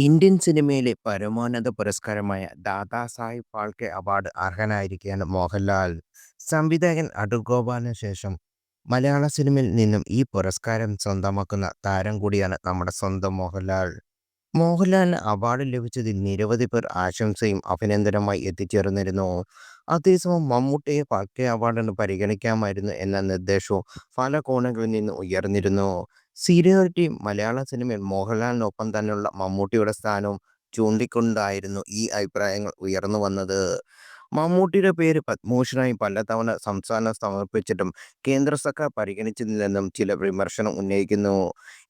Indian സിനിമയിലെ പരമോന്നത പുരസ്കാരമായ Dadasaheb Phalke award അർഹനായിരിക്കുകയാണ് Mohanlal. സംവിധായകൻ അടൂർ ഗോപാലിന് ശേഷം മലയാള സിനിമയിൽ നിന്നും ഈ പുരസ്കാരം സ്വന്തമാക്കുന്ന താരം കൂടിയാണ് നമ്മുടെ സ്വന്തം മോഹൻലാൽ. മോഹൻലാലിന് അവാർഡ് ലഭിച്ചതിൽ നിരവധി പേർ ആശംസയും അഭിനന്ദനവുമായി എത്തിച്ചേർന്നിരുന്നു. അതേസമയം മമ്മൂട്ടിയെ ഫാൽക്കെ അവാർഡിന് പരിഗണിക്കാമായിരുന്നു എന്ന നിർദ്ദേശവും പല കോണുകളിൽ നിന്ന് ഉയർന്നിരുന്നു. സീനിയോറിറ്റി മലയാള സിനിമയിൽ മോഹൻലാലിനൊപ്പം തന്നെയുള്ള മമ്മൂട്ടിയുടെ സ്ഥാനവും ചൂണ്ടിക്കൊണ്ടായിരുന്നു ഈ അഭിപ്രായങ്ങൾ ഉയർന്നു വന്നത്. മമ്മൂട്ടിയുടെ പേര് പത്മഭൂഷണായി പലതവണ സംസ്ഥാനം സമർപ്പിച്ചിട്ടും കേന്ദ്ര സർക്കാർ പരിഗണിച്ചില്ലെന്നും ചില വിമർശനം ഉന്നയിക്കുന്നു.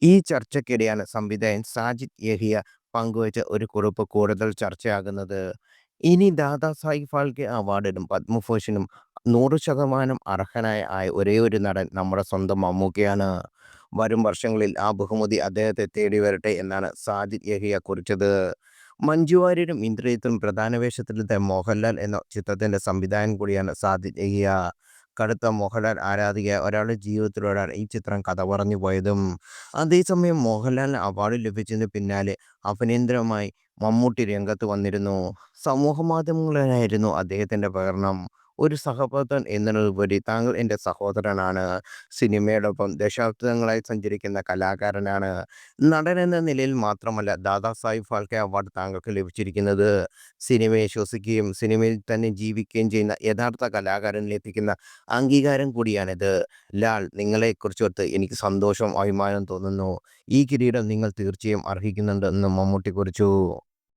ഈ ചർച്ചയ്ക്കിടെയാണ് സംവിധായകൻ സാജിദ് യഹിയ പങ്കുവച്ച ഒരു കുറിപ്പ് കൂടുതൽ ചർച്ചയാകുന്നത്. ഇനി ദാദാസാഹിബ് ഫാൽക്കെ അവാർഡിനും പത്മഭൂഷണും 100% അർഹനായ ഒരേയൊരു നടൻ നമ്മുടെ സ്വന്തം മമ്മൂക്കയാണ്. വരും വർഷങ്ങളിൽ ആ ബഹുമതി അദ്ദേഹത്തെ തേടി വരട്ടെ എന്നാണ് സാജിദ് യഹിയ കുറിച്ചത്. മഞ്ജു വാര്യരും ഇന്ദ്രജിത്തും പ്രധാന വേഷത്തിലെത്തിയ മോഹൻലാൽ എന്ന ചിത്രത്തിന്റെ സംവിധായകൻ കൂടിയാണ് സാജിദ് യഹിയ. കടുത്ത മോഹൻലാൽ ആരാധികയായ ഒരാളുടെ ജീവിതത്തിലൂടെയാണ് ഈ ചിത്രം കഥ പറഞ്ഞു പോയതും. അതേസമയം മോഹൻലാലിന് അവാർഡ് ലഭിച്ചതിന് പിന്നാലെ അഭിനന്ദനവുമായി മമ്മൂട്ടി രംഗത്ത് വന്നിരുന്നു. സമൂഹ മാധ്യമങ്ങളിലായിരുന്നു അദ്ദേഹത്തിന്റെ പ്രകടനം. ഒരു സഹപ്രവർത്തകൻ എന്നതിലുപരി താങ്കൾ എൻ്റെ സഹോദരനാണ്. സിനിമയോടൊപ്പം ദശാബ്ദങ്ങളായി സഞ്ചരിക്കുന്ന കലാകാരനാണ്. നടൻ എന്ന നിലയിൽ മാത്രമല്ല ദാദാസാഹിബ് ഫാൽക്കെ അവാർഡ് താങ്കൾക്ക് ലഭിച്ചിരിക്കുന്നത്. സിനിമയെ ശ്വസിക്കുകയും സിനിമയിൽ തന്നെ ജീവിക്കുകയും ചെയ്യുന്ന യഥാർത്ഥ കലാകാരനിലെത്തിക്കുന്ന അംഗീകാരം കൂടിയാണിത്. ലാൽ, നിങ്ങളെക്കുറിച്ചോർത്ത് എനിക്ക് സന്തോഷവും അഭിമാനവും തോന്നുന്നു. ഈ കിരീടം നിങ്ങൾ തീർച്ചയായും അർഹിക്കുന്നുണ്ട് എന്ന് മമ്മൂട്ടി കുറിച്ചു.